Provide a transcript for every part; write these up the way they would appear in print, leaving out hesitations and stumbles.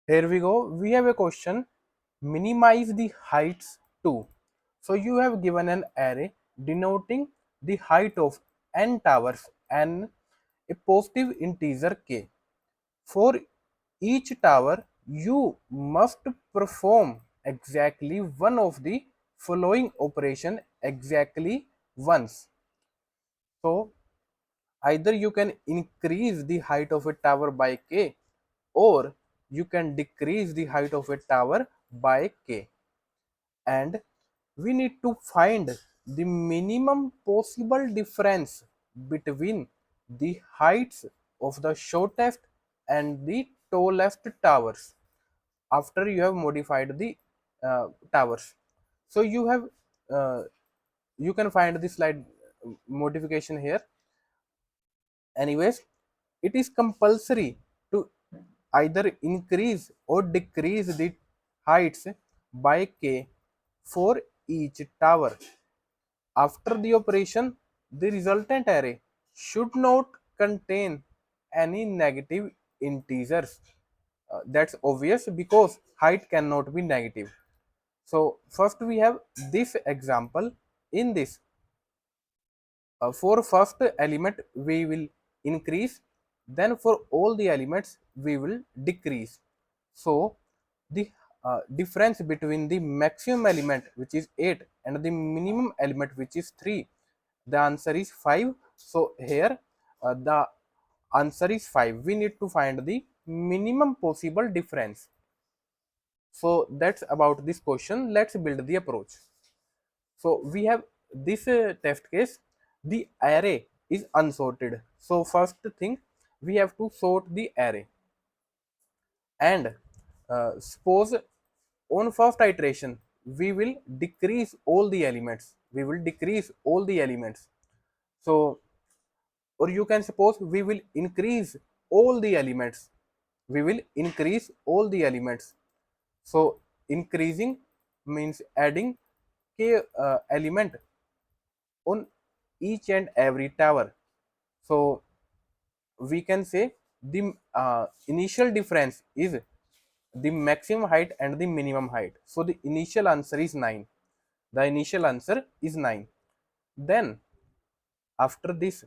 Here we go. We have a question. Minimize the heights too. So you have given an array denoting the height of n towers and a positive integer k. For each tower, you must perform exactly one of the following operation exactly once. So either you can increase the height of a tower by k, or you can decrease the height of a tower by k, and we need to find the minimum possible difference between the heights of the shortest and the tallest towers after you have modified the towers. So you have uh, you can find the slide modification here. Anyways, it is compulsory to either increase or decrease the heights by k for each tower. After the operation, the resultant array should not contain any negative integers. That's obvious because height cannot be negative. So first we have this example. In this, for first element we will increase, then for all the elements we will decrease. So the difference between the maximum element, which is 8, and the minimum element, which is 3, the answer is 5. So here the answer is 5. We need to find the minimum possible difference. So that's about this question. Let's build the approach. So we have this test case. The array is unsorted. So first thing, we have to sort the array, and suppose on first iteration we will decrease all the elements. We will decrease all the elements. So, or you can suppose we will increase all the elements. We will increase all the elements. So increasing means adding k element on each and every tower. So we can say the initial difference is the maximum height and the minimum height. So the initial answer is 9. The initial answer is 9. Then after this,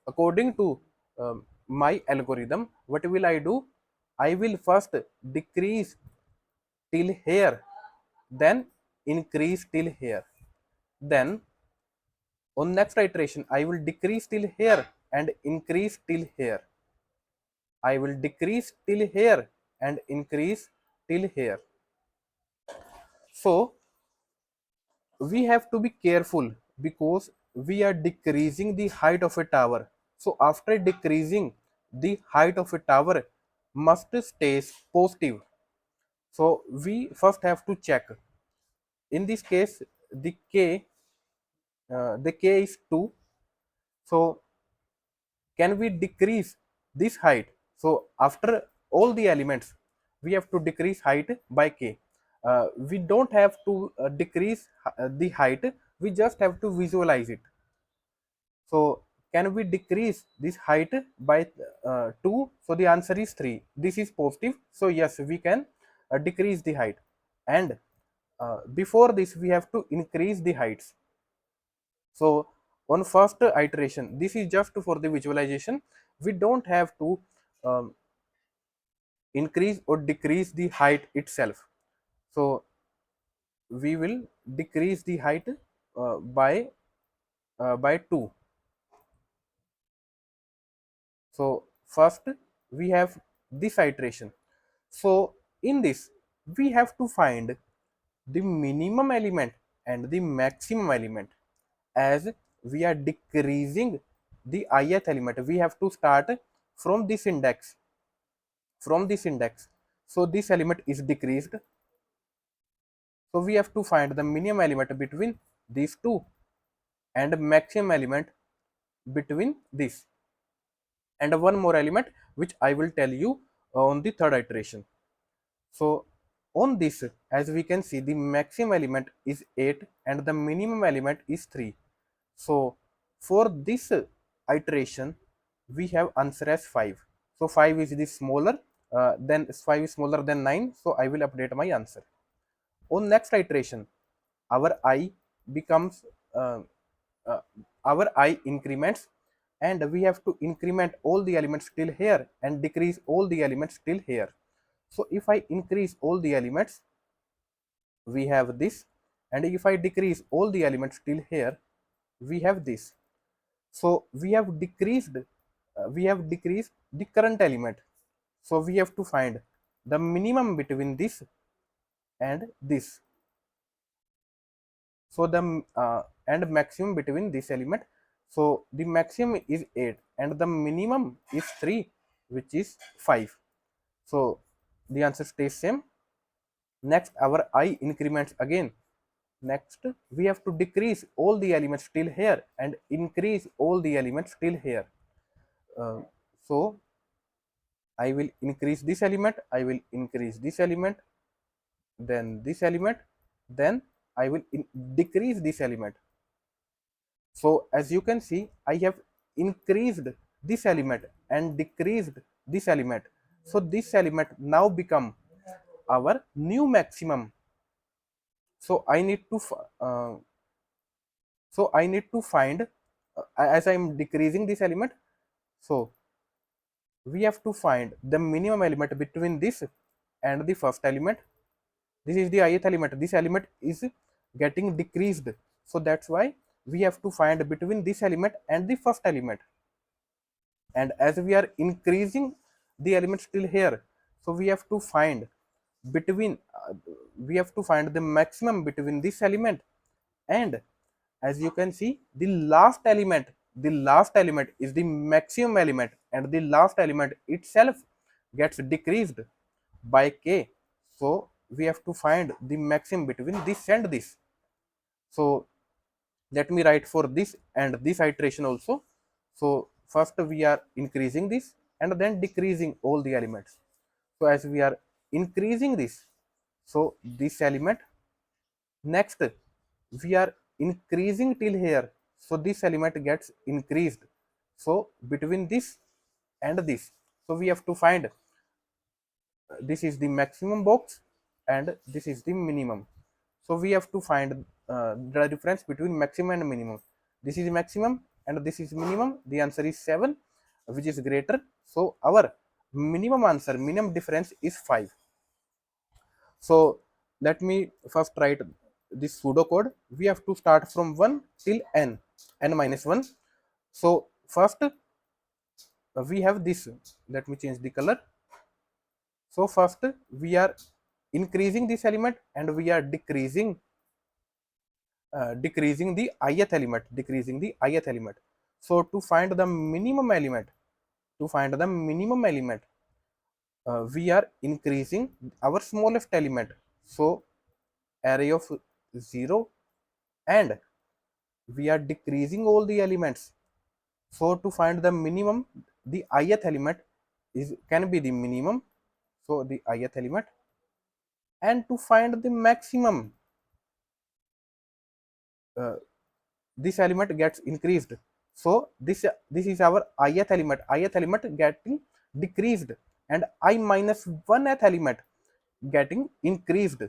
according to my algorithm, what will I do? I will first decrease till here, then increase till here. Then on next iteration I will decrease till here and increase till here. I will decrease till here and increase till here. So we have to be careful because we are decreasing the height of a tower. So after decreasing, the height of a tower must stay positive. So we first have to check. In this case, the k is 2. So can we decrease this height? So after all the elements, we have to decrease height by k. We don't have to decrease the height, we just have to visualize it. So can we decrease this height by 2? So the answer is 3. This is positive. So yes, we can decrease the height. And before this, we have to increase the heights. So on first iteration, this is just for the visualization. We don't have to um, increase or decrease the height itself. So we will decrease the height by 2. So first we have this iteration. So in this we have to find the minimum element and the maximum element. As we are decreasing the ith element, we have to start from this index. So this element is decreased. So we have to find the minimum element between these two and maximum element between this, and one more element which I will tell you on the third iteration. So on this, as we can see, the maximum element is 8 and the minimum element is 3. So for this iteration, we have answer as 5. So 5 is the smaller, then 5 is smaller than 9, so I will update my answer. On next iteration, our I becomes uh, uh, our I increments, and we have to increment all the elements till here and decrease all the elements till here. So if I increase all the elements, we have this, and if I decrease all the elements till here, we have this. So we have decreased the current element. So we have to find the minimum between this and this. So the and maximum between this element. So the maximum is 8 and the minimum is 3, which is 5. So the answer stays same. Next, our I increments again. Next, we have to decrease all the elements till here and increase all the elements till here. Uh, so I will increase this element, I will increase this element, then this element, then I will decrease this element. So as you can see, I have increased this element and decreased this element. So this element now become our new maximum. So I need to find as I am decreasing this element. So we have to find the minimum element between this and the first element. This is the ith element. This element is getting decreased. So that's why we have to find between this element and the first element. And as we are increasing the elements till here, so we have to find between we have to find the maximum between this element and, as you can see, the last element is the maximum element, and the last element itself gets decreased by k. So we have to find the maximum between this and this. So let me write for this and this iteration also. So first we are increasing this and then decreasing all the elements. So as we are increasing this, so this element, next we are increasing till here, so this element gets increased. So between this and this, so we have to find this is the maximum box and this is the minimum. So we have to find the difference between maximum and minimum. This is maximum and this is minimum. The answer is 7, which is greater. So our minimum difference is 5. So let me first write this pseudo code. We have to start from 1 till n minus 1. So first we have this. Let me change the color. So first we are increasing this element and we are decreasing the ith element. So to find the minimum element, we are increasing our smallest element. So array of 0, and we are decreasing all the elements. So to find the minimum, the ith element can be the minimum. So the ith element, and to find the maximum, uh, this element gets increased. So this is our ith element getting decreased, and I minus 1th element getting increased.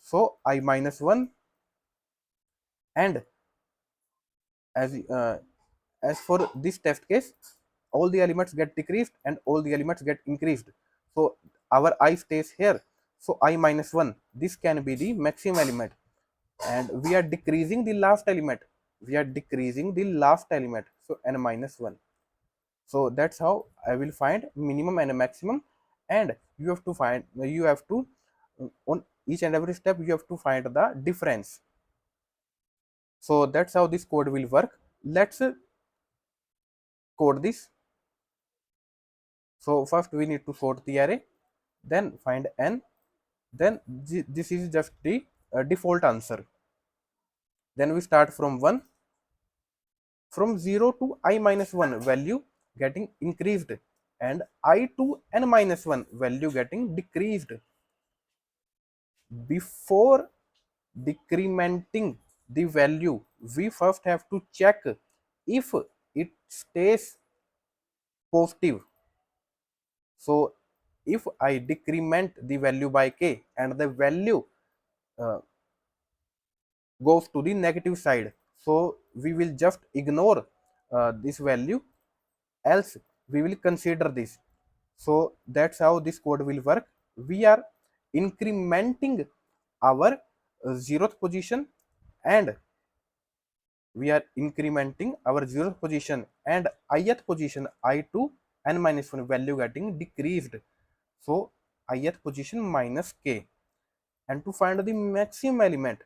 So I minus 1, and as uh, as for this test case, all the elements get decreased and all the elements get increased. So our I stays here. So I minus 1, this can be the maximum element, and we are decreasing the last element. So n minus 1. So that's how I will find minimum and maximum. And you have to on each and every step you have to find the difference. So that's how this code will work. Let's code this. So first we need to sort the array, then find n, then this is just the default answer. Then we start from 1, from 0 to I minus 1 value getting increased, and I to n minus 1 value getting decreased. Before decrementing the value, we first have to check if it stays positive. So if I decrement the value by k and the value uh, goes to the negative side, so we will just ignore this value, else we will consider this. So that's how this code will work. We are incrementing our zeroth position, and we are incrementing our zeroth position and ith position I2 n minus 1 value getting decreased. So ith position minus k, and to find the maximum element,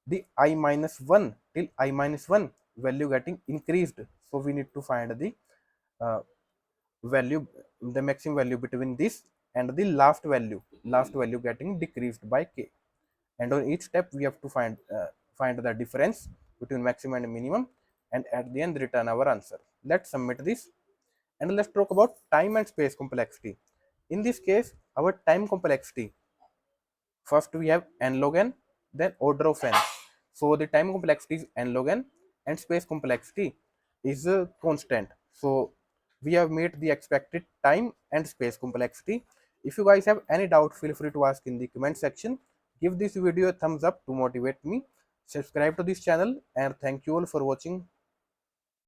the I minus 1 till I minus 1 value getting increased. So we need to find the uh, value, the maximum value between this and the last value getting decreased by k. And on each step we have to find the difference between maximum and minimum, and at the end return our answer. Let's submit this, and let's talk about time and space complexity. In this case, our time complexity, first we have n log n, then order of n. So the time complexity is n log n, and space complexity is constant. So we have made the expected time and space complexity. If you guys have any doubt, feel free to ask in the comment section. Give this video a thumbs up to motivate me. Subscribe to this channel, and thank you all for watching.